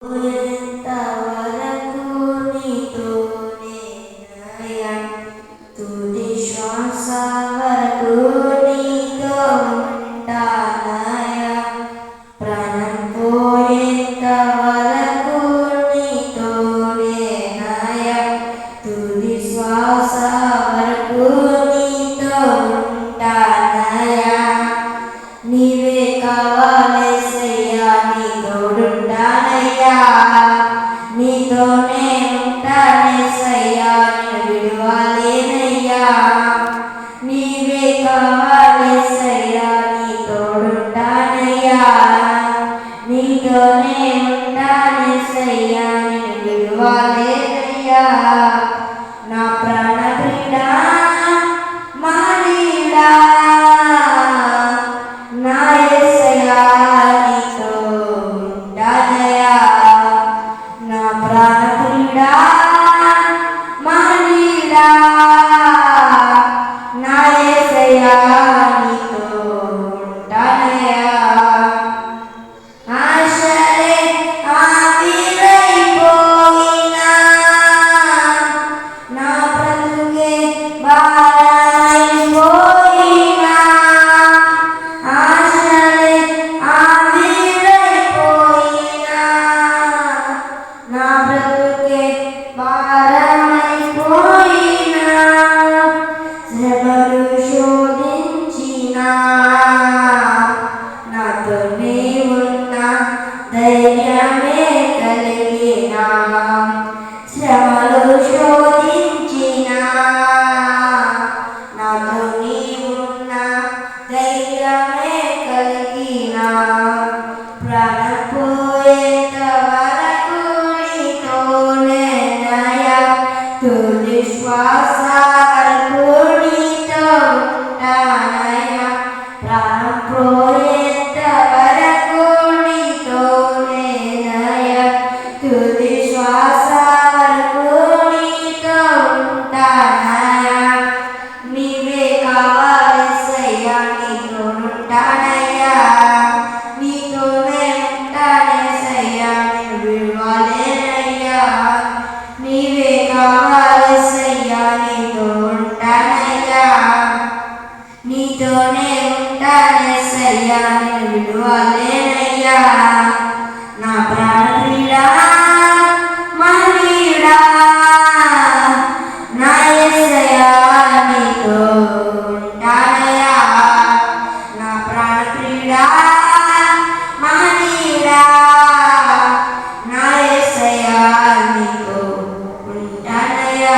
ఎంతవరకు నీతోనేనయ్యా, తుది శ్వాస వరకు నీతో ఉంటానయ్యా, ప్రాణం పోయేంత వరకు నీతోనేనయ్యా, తుది శ్వాస వరకు నీతో ఉంటానయ్యా. నీవే కావాలేసయ్యా, నీ తోడుంటానయ్యా, నీతోనే ఉంటానేసయ్యా, నేను విడువలేనయ్యా. నీవే కావాలేసయ్యా, నీ తోడుంటానయ్యా, నీతోనే ఉంటానేసయ్యా, నేను విడువలేనయ్యా. నా ప్రాణప్రియుడా, మానీయుడా, నా యేసయ్యా, నీతో ఉంటానయ్యా. నా ప్రాణప్రియుడా, మానీయుడా, నా యేసయ్యా, నీతో ఉంటానయ్యా. ఆశలే ఆవిరైపోయినా, నా బ్రతుకే భారమైపోయినా, ఆశలే ఆవిరైపోయినా, నా బ్రతుకే భారమైపోయినా, శ్రమలు శోధించినా, నాతోనే ఉన్న ధైర్యమే కలిగినా, శ్రమలు శోధించినా, నాతోనే ఉన్న ధైర్యమే కలిగినా, ప్రాణం పోయేంత వరకు నీతోనేనయ్యా, తుది శ్వాస వరకు నీతో ఉంటానయ్యా, ప్రాణం పోయేంత వరకు నీతోనేనయ్యా, తుది శ్వాస వరకు నీతో ఉంటానయ్యా. నీవే కావాలేసయ్యా, నీతో ఉంటానయ్యా, నీతోనే ఉంటానేసయ్యా, నేను విడువలేనయ్యా. నీవే కావాలేసయ్యా, నీతో ఉంటానయ్యా, నీతోనే ఉంటానేసయ్యా, నేను విడువలేనయ్యా. నా ప్రాణప్రియుడా, మానీయుడా, నా యేసయ్యా, నీతో ఉంటానయ్యా. నా ప్రాణప్రియుడా, మానీయుడా, నా యేసయ్యా, నీతో ఉంటానయ్యా.